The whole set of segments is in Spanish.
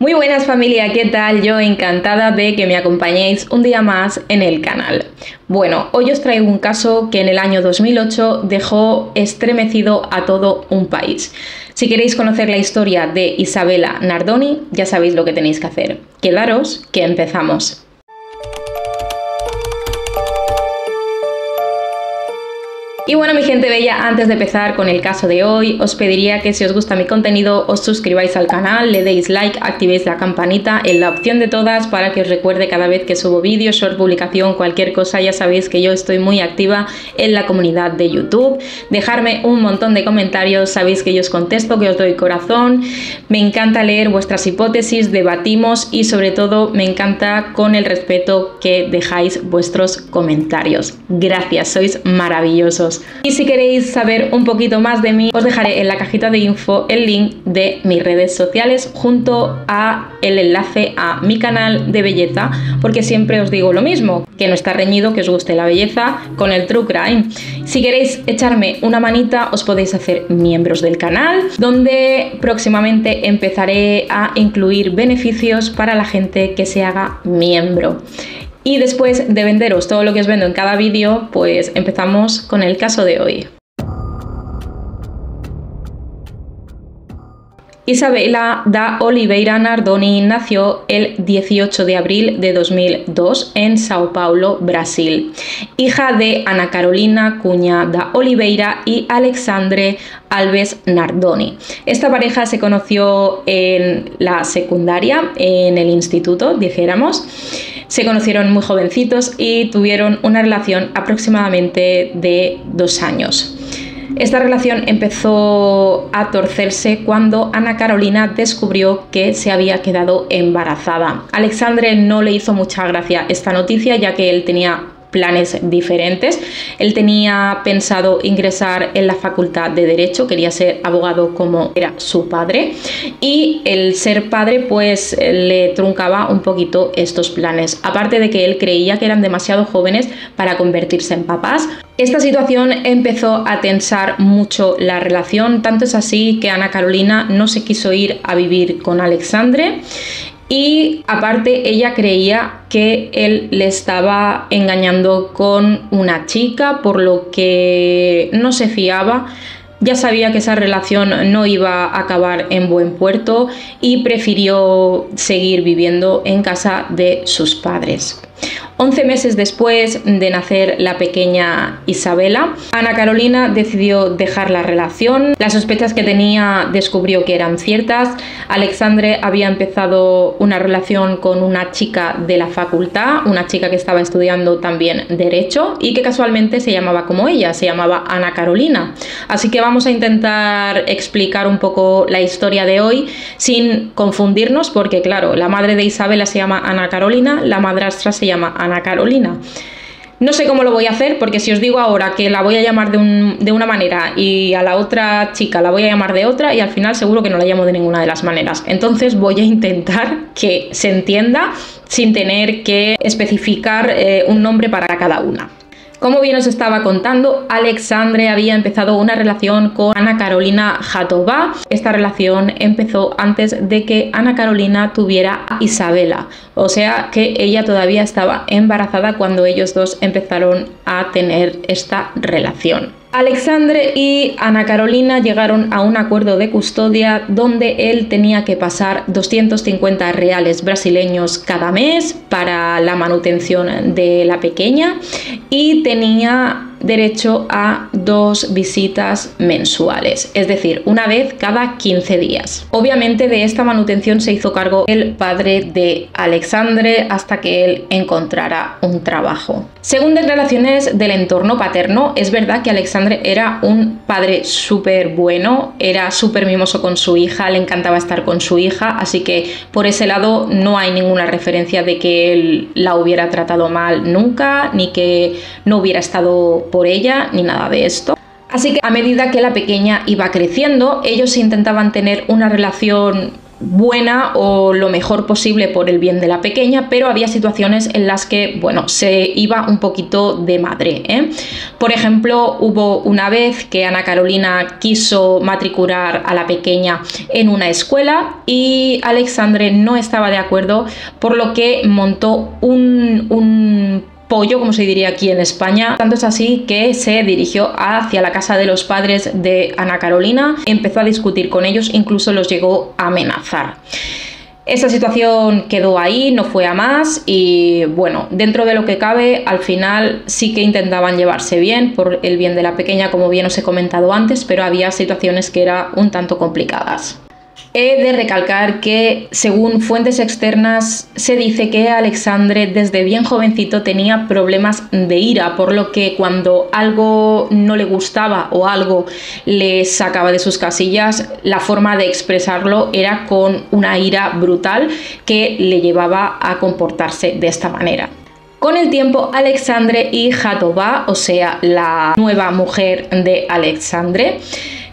Muy buenas familia, ¿qué tal? Yo encantada de que me acompañéis un día más en el canal. Bueno, hoy os traigo un caso que en el año 2008 dejó estremecido a todo un país. Si queréis conocer la historia de Isabella Nardoni, ya sabéis lo que tenéis que hacer. Quedaros, que empezamos. Y bueno, mi gente bella, antes de empezar con el caso de hoy, os pediría que si os gusta mi contenido os suscribáis al canal, le deis like, activéis la campanita en la opción de todas para que os recuerde cada vez que subo vídeos, short, publicación, cualquier cosa. Ya sabéis que yo estoy muy activa en la comunidad de YouTube. Dejarme un montón de comentarios, sabéis que yo os contesto, que os doy corazón. Me encanta leer vuestras hipótesis, debatimos y sobre todo me encanta con el respeto que dejáis vuestros comentarios. Gracias, sois maravillosos. Y si queréis saber un poquito más de mí, os dejaré en la cajita de info el link de mis redes sociales junto a el enlace a mi canal de belleza, porque siempre os digo lo mismo, que no está reñido que os guste la belleza con el true crime. Si queréis echarme una manita, os podéis hacer miembros del canal, donde próximamente empezaré a incluir beneficios para la gente que se haga miembro. Y después de venderos todo lo que os vendo en cada vídeo, pues empezamos con el caso de hoy. Isabella da Oliveira Nardoni nació el 18 de abril de 2002 en Sao Paulo, Brasil, hija de Ana Carolina Cunha da Oliveira y Alexandre Alves Nardoni. Esta pareja se conoció en la secundaria, en el instituto, dijéramos. Se conocieron muy jovencitos y tuvieron una relación aproximadamente de 2 años. Esta relación empezó a torcerse cuando Ana Carolina descubrió que se había quedado embarazada. Alexandre no le hizo mucha gracia esta noticia, ya que él tenía planes diferentes. Él tenía pensado ingresar en la facultad de Derecho, quería ser abogado como era su padre, y el ser padre pues le truncaba un poquito estos planes, aparte de que él creía que eran demasiado jóvenes para convertirse en papás. Esta situación empezó a tensar mucho la relación, tanto es así que Ana Carolina no se quiso ir a vivir con Alexandre. Y aparte ella creía que él le estaba engañando con una chica, por lo que no se fiaba. Ya sabía que esa relación no iba a acabar en buen puerto y prefirió seguir viviendo en casa de sus padres. 11 meses después de nacer la pequeña Isabella, Ana Carolina decidió dejar la relación. Las sospechas que tenía descubrió que eran ciertas. Alexandre había empezado una relación con una chica de la facultad, una chica que estaba estudiando también Derecho y que casualmente se llamaba como ella, se llamaba Ana Carolina. Así que vamos a intentar explicar un poco la historia de hoy sin confundirnos, porque claro, la madre de Isabella se llama Ana Carolina, la madrastra se llama Ana Carolina. No sé cómo lo voy a hacer, porque si os digo ahora que la voy a llamar de una manera y a la otra chica la voy a llamar de otra, y al final seguro que no la llamo de ninguna de las maneras. Entonces voy a intentar que se entienda sin tener que especificar un nombre para cada una. Como bien os estaba contando, Alexandre había empezado una relación con Ana Carolina Jatobá. Esta relación empezó antes de que Ana Carolina tuviera a Isabella, o sea que ella todavía estaba embarazada cuando ellos dos empezaron a tener esta relación. Alexandre y Ana Carolina llegaron a un acuerdo de custodia donde él tenía que pasar 250 reales brasileños cada mes para la manutención de la pequeña y tenía derecho a 2 visitas mensuales, es decir, una vez cada 15 días. Obviamente de esta manutención se hizo cargo el padre de Alexandre hasta que él encontrara un trabajo. Según declaraciones del entorno paterno, es verdad que Alexandre era un padre súper bueno, era súper mimoso con su hija, le encantaba estar con su hija, así que por ese lado no hay ninguna referencia de que él la hubiera tratado mal nunca, ni que no hubiera estado por ella, ni nada de esto. Así que a medida que la pequeña iba creciendo, ellos intentaban tener una relación buena o lo mejor posible por el bien de la pequeña, pero había situaciones en las que, bueno, se iba un poquito de madre, ¿eh? Por ejemplo, hubo una vez que Ana Carolina quiso matricular a la pequeña en una escuela y Alexandre no estaba de acuerdo, por lo que montó un pollo, como se diría aquí en España. Tanto es así que se dirigió hacia la casa de los padres de Ana Carolina, empezó a discutir con ellos, incluso los llegó a amenazar. Esa situación quedó ahí, no fue a más y bueno, dentro de lo que cabe, al final sí que intentaban llevarse bien por el bien de la pequeña, como bien os he comentado antes, pero había situaciones que eran un tanto complicadas. He de recalcar que, según fuentes externas, se dice que Alexandre desde bien jovencito tenía problemas de ira, por lo que cuando algo no le gustaba o algo le sacaba de sus casillas, la forma de expresarlo era con una ira brutal que le llevaba a comportarse de esta manera. Con el tiempo, Alexandre y Jatoba, o sea, la nueva mujer de Alexandre,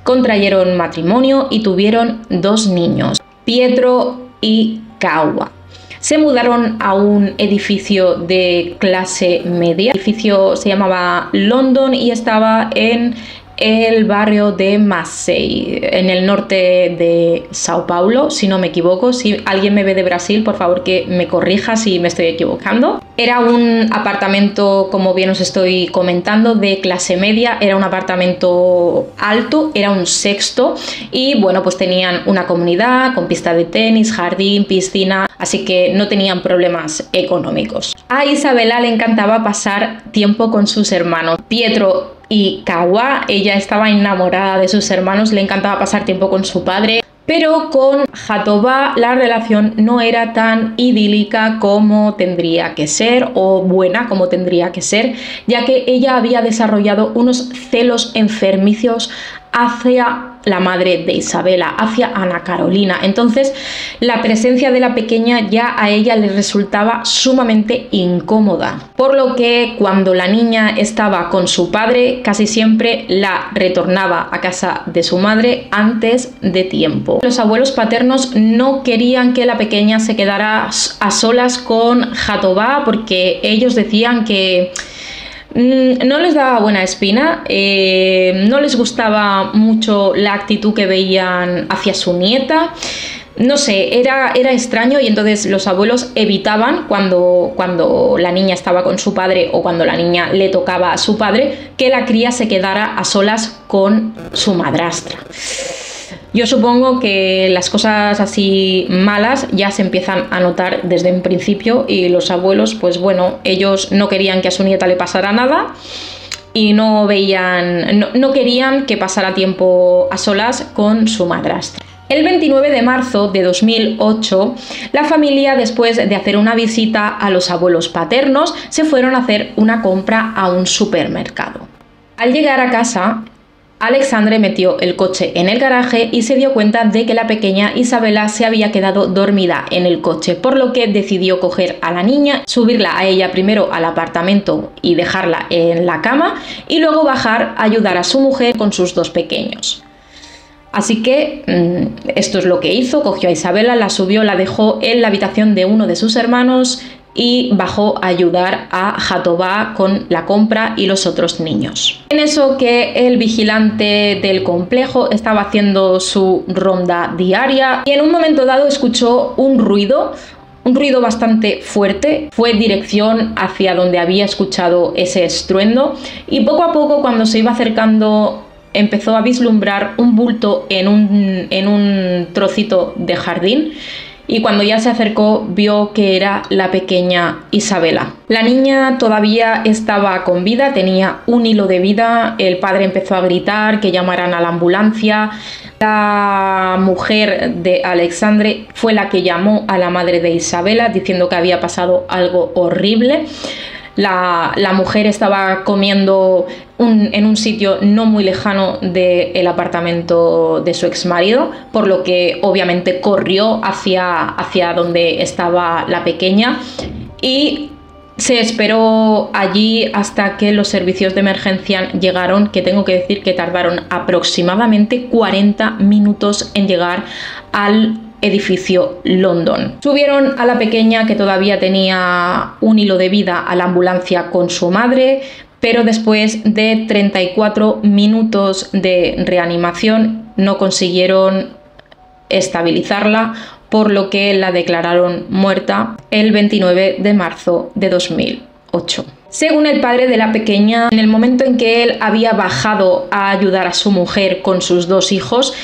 contrayeron matrimonio y tuvieron 2 niños, Pietro y Kawa. Se mudaron a un edificio de clase media. El edificio se llamaba London y estaba en el barrio de Macei, en el norte de Sao Paulo, si no me equivoco. Si alguien me ve de Brasil, por favor que me corrija si me estoy equivocando. Era un apartamento, como bien os estoy comentando, de clase media. Era un apartamento alto, era un sexto y bueno, pues tenían una comunidad con pista de tenis, jardín, piscina, así que no tenían problemas económicos. A Isabela le encantaba pasar tiempo con sus hermanos. Pietro y Kawa, ella estaba enamorada de sus hermanos, le encantaba pasar tiempo con su padre, pero con Jatoba la relación no era tan idílica como tendría que ser o buena como tendría que ser, ya que ella había desarrollado unos celos enfermizos hacia la madre de Isabela, hacia Ana Carolina. Entonces la presencia de la pequeña ya a ella le resultaba sumamente incómoda, por lo que cuando la niña estaba con su padre casi siempre la retornaba a casa de su madre antes de tiempo. Los abuelos paternos no querían que la pequeña se quedara a solas con Jatoba porque ellos decían que no les daba buena espina, no les gustaba mucho la actitud que veían hacia su nieta. No sé, era extraño y entonces los abuelos evitaban cuando la niña estaba con su padre o cuando la niña le tocaba a su padre que la cría se quedara a solas con su madrastra. Yo supongo que las cosas así malas ya se empiezan a notar desde un principio y los abuelos, pues bueno, ellos no querían que a su nieta le pasara nada y no querían que pasara tiempo a solas con su madrastra. El 29 de marzo de 2008, la familia, después de hacer una visita a los abuelos paternos, se fueron a hacer una compra a un supermercado. Al llegar a casa, Alexandre metió el coche en el garaje y se dio cuenta de que la pequeña Isabela se había quedado dormida en el coche, por lo que decidió coger a la niña, subirla a ella primero al apartamento y dejarla en la cama y luego bajar a ayudar a su mujer con sus 2 pequeños. Así que esto es lo que hizo, cogió a Isabela, la subió, la dejó en la habitación de uno de sus hermanos y bajó a ayudar a Jatoba con la compra y los otros niños. En eso que el vigilante del complejo estaba haciendo su ronda diaria y en un momento dado escuchó un ruido bastante fuerte, fue dirección hacia donde había escuchado ese estruendo y poco a poco cuando se iba acercando empezó a vislumbrar un bulto en un trocito de jardín. Y cuando ya se acercó vio que era la pequeña Isabela. La niña todavía estaba con vida, tenía un hilo de vida. El padre empezó a gritar que llamaran a la ambulancia. La mujer de Alexandre fue la que llamó a la madre de Isabela diciendo que había pasado algo horrible. La mujer estaba comiendo en un sitio no muy lejano del apartamento de su exmarido, por lo que obviamente corrió hacia donde estaba la pequeña y se esperó allí hasta que los servicios de emergencia llegaron, que tengo que decir que tardaron aproximadamente 40 minutos en llegar al edificio London. Subieron a la pequeña, que todavía tenía un hilo de vida, a la ambulancia con su madre, pero después de 34 minutos de reanimación no consiguieron estabilizarla, por lo que la declararon muerta el 29 de marzo de 2008. Según el padre de la pequeña, en el momento en que él había bajado a ayudar a su mujer con sus dos hijos,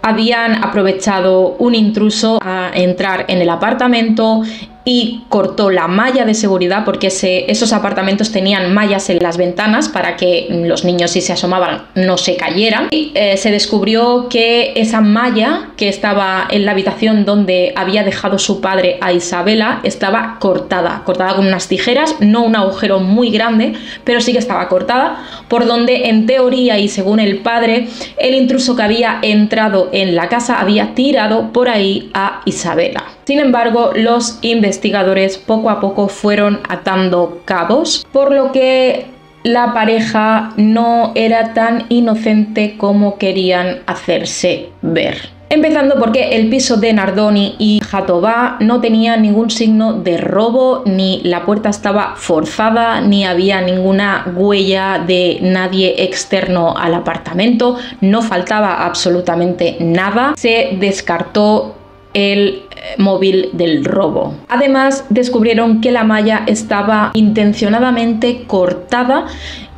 habían aprovechado un intruso a entrar en el apartamento y cortó la malla de seguridad, porque esos apartamentos tenían mallas en las ventanas para que los niños, si se asomaban, no se cayeran. Y se descubrió que esa malla que estaba en la habitación donde había dejado su padre a Isabela estaba cortada con unas tijeras, no un agujero muy grande, pero sí que estaba cortada, por donde en teoría y según el padre, el intruso que había entrado en la casa había tirado por ahí a Isabela. Sin embargo, los investigadores poco a poco fueron atando cabos, por lo que la pareja no era tan inocente como querían hacerse ver. Empezando porque el piso de Nardoni y Jatobá no tenía ningún signo de robo, ni la puerta estaba forzada, ni había ninguna huella de nadie externo al apartamento, no faltaba absolutamente nada. Se descartó el móvil del robo. Además, descubrieron que la malla estaba intencionadamente cortada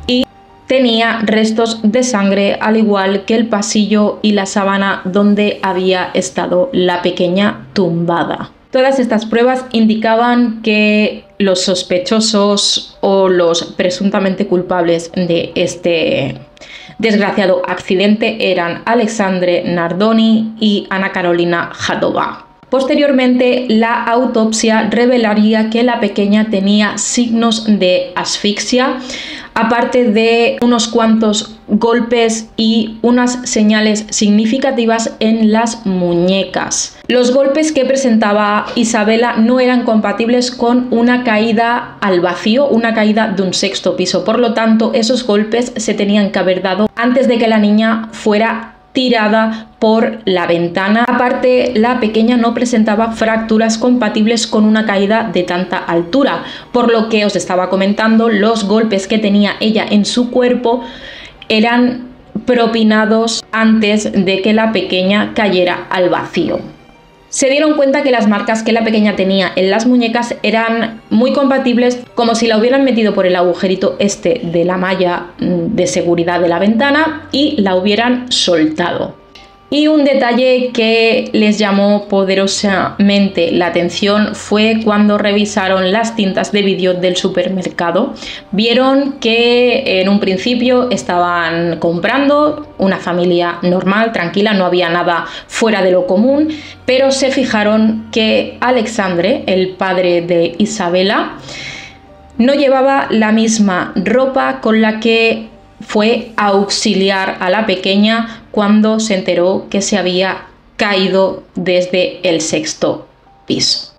y tenía restos de sangre, al igual que el pasillo y la sábana donde había estado la pequeña tumbada. Todas estas pruebas indicaban que los sospechosos o los presuntamente culpables de este desgraciado accidente eran Alexandre Nardoni y Ana Carolina Jatobá. Posteriormente, la autopsia revelaría que la pequeña tenía signos de asfixia, aparte de unos cuantos golpes y unas señales significativas en las muñecas. Los golpes que presentaba Isabela no eran compatibles con una caída al vacío, una caída de un sexto piso. Por lo tanto, esos golpes se tenían que haber dado antes de que la niña fuera tirada por la ventana. Aparte, la pequeña no presentaba fracturas compatibles con una caída de tanta altura, por lo que os estaba comentando, los golpes que tenía ella en su cuerpo eran propinados antes de que la pequeña cayera al vacío. Se dieron cuenta que las marcas que la pequeña tenía en las muñecas eran muy compatibles, como si la hubieran metido por el agujerito este de la malla de seguridad de la ventana y la hubieran soltado. Y un detalle que les llamó poderosamente la atención fue cuando revisaron las cintas de vídeo del supermercado. Vieron que en un principio estaban comprando una familia normal, tranquila, no había nada fuera de lo común, pero se fijaron que Alexandre, el padre de Isabela, no llevaba la misma ropa con la que fue a auxiliar a la pequeña cuando se enteró que se había caído desde el sexto piso.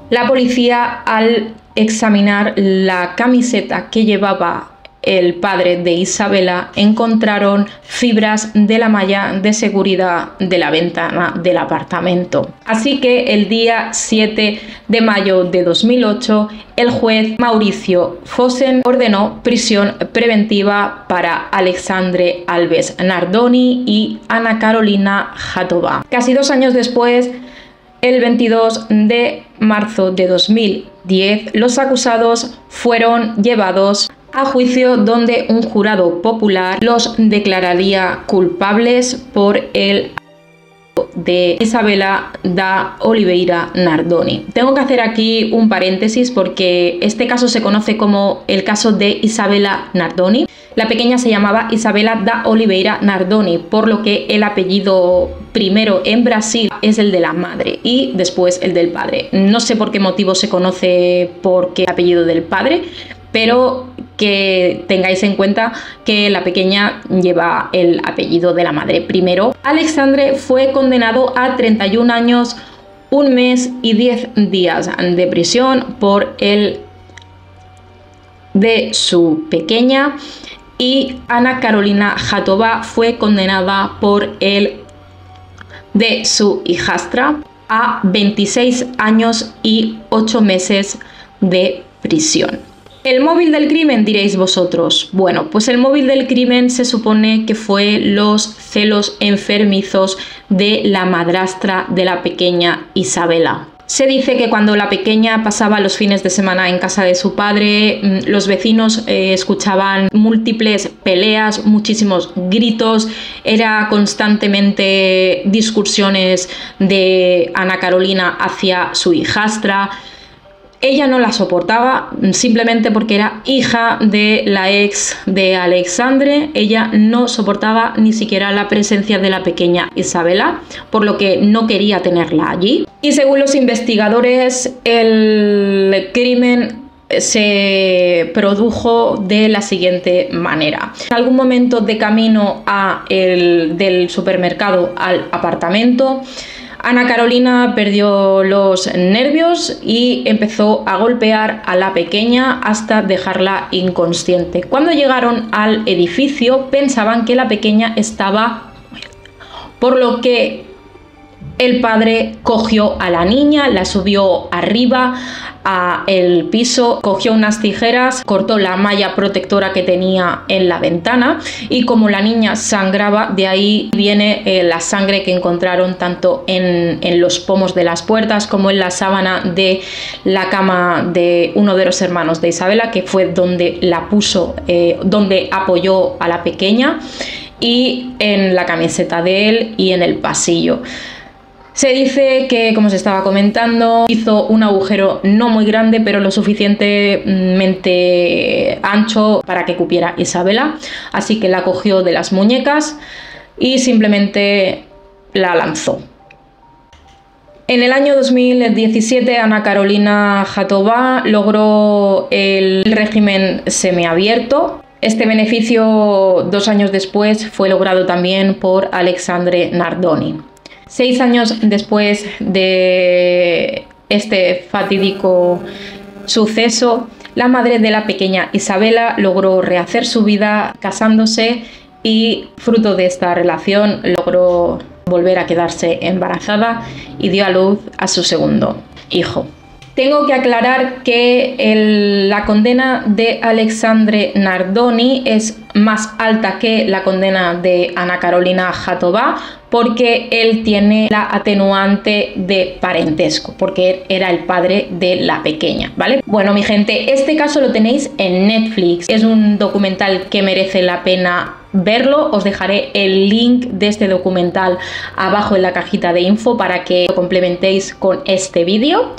La policía, al examinar la camiseta que llevaba el padre de Isabela, encontraron fibras de la malla de seguridad de la ventana del apartamento. Así que el día 7 de mayo de 2008, el juez Mauricio Fossen ordenó prisión preventiva para Alexandre Alves Nardoni y Ana Carolina Jatobá. Casi 2 años después, el 22 de marzo de 2010, los acusados fueron llevados a juicio, donde un jurado popular los declararía culpables por el de Isabela da Oliveira Nardoni. Tengo que hacer aquí un paréntesis porque este caso se conoce como el caso de Isabela Nardoni. La pequeña se llamaba Isabela da Oliveira Nardoni, por lo que el apellido primero en Brasil es el de la madre y después el del padre. No sé por qué motivo se conoce por qué apellido del padre, pero que tengáis en cuenta que la pequeña lleva el apellido de la madre primero. Alexandre fue condenado a 31 años, 1 mes y 10 días de prisión por el de su pequeña, y Ana Carolina Jatobá fue condenada por el de su hijastra. a 26 años y 8 meses de prisión. ¿El móvil del crimen, diréis vosotros? Bueno, pues el móvil del crimen se supone que fue los celos enfermizos de la madrastra de la pequeña Isabela. Se dice que cuando la pequeña pasaba los fines de semana en casa de su padre, los vecinos escuchaban múltiples peleas, muchísimos gritos, era constantemente discusiones de Ana Carolina hacia su hijastra. Ella no la soportaba simplemente porque era hija de la ex de Alexandre. Ella no soportaba ni siquiera la presencia de la pequeña Isabela, por lo que no quería tenerla allí. Y según los investigadores, el crimen se produjo de la siguiente manera. En algún momento de camino del supermercado al apartamento, Ana Carolina perdió los nervios y empezó a golpear a la pequeña hasta dejarla inconsciente. Cuando llegaron al edificio pensaban que la pequeña estaba muerta, por lo que el padre cogió a la niña, la subió arriba al piso, cogió unas tijeras, cortó la malla protectora que tenía en la ventana y como la niña sangraba, de ahí viene la sangre que encontraron tanto en los pomos de las puertas como en la sábana de la cama de uno de los hermanos de Isabela, que fue donde la puso, donde apoyó a la pequeña, y en la camiseta de él y en el pasillo. Se dice que, como se estaba comentando, hizo un agujero no muy grande, pero lo suficientemente ancho para que cupiera Isabela. Así que la cogió de las muñecas y simplemente la lanzó. En el año 2017, Ana Carolina Jatobá logró el régimen semiabierto. Este beneficio, 2 años después, fue logrado también por Alexandre Nardoni. 6 años después de este fatídico suceso, la madre de la pequeña Isabela logró rehacer su vida casándose y, fruto de esta relación, logró volver a quedarse embarazada y dio a luz a su segundo hijo. Tengo que aclarar que la condena de Alexandre Nardoni es más alta que la condena de Ana Carolina Jatobá, porque él tiene la atenuante de parentesco, porque era el padre de la pequeña, ¿vale? Bueno, mi gente, este caso lo tenéis en Netflix. Es un documental que merece la pena verlo. Os dejaré el link de este documental abajo en la cajita de info para que lo complementéis con este vídeo.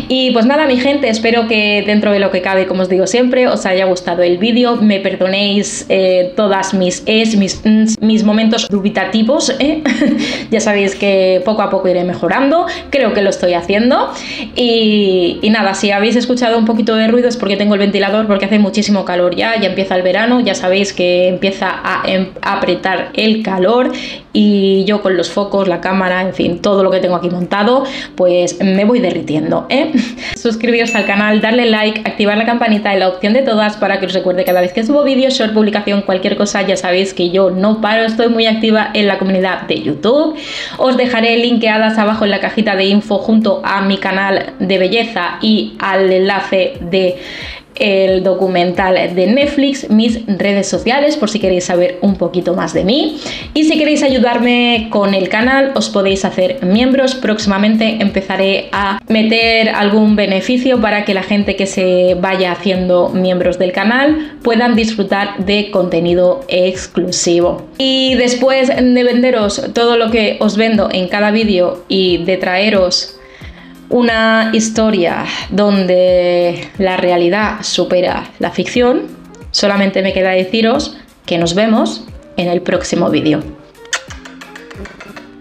Y pues nada, mi gente, espero que dentro de lo que cabe, como os digo siempre, os haya gustado el vídeo. Me perdonéis todas mis momentos dubitativos, ya sabéis que poco a poco iré mejorando, creo que lo estoy haciendo. Y nada, si habéis escuchado un poquito de ruido es porque tengo el ventilador, porque hace muchísimo calor ya empieza el verano, ya sabéis que empieza a apretar el calor y yo con los focos, la cámara, en fin, todo lo que tengo aquí montado, pues me voy derritiendo, Suscribiros al canal, darle like, activar la campanita y la opción de todas para que os recuerde cada vez que subo vídeos, short, publicación, cualquier cosa. Ya sabéis que yo no paro, estoy muy activa en la comunidad de YouTube. Os dejaré linkeadas abajo en la cajita de info junto a mi canal de belleza y al enlace de el documental de Netflix, mis redes sociales, por si queréis saber un poquito más de mí. Y si queréis ayudarme con el canal, os podéis hacer miembros. Próximamente empezaré a meter algún beneficio para que la gente que se vaya haciendo miembros del canal puedan disfrutar de contenido exclusivo. Y después de venderos todo lo que os vendo en cada vídeo y de traeros una historia donde la realidad supera la ficción, solamente me queda deciros que nos vemos en el próximo vídeo.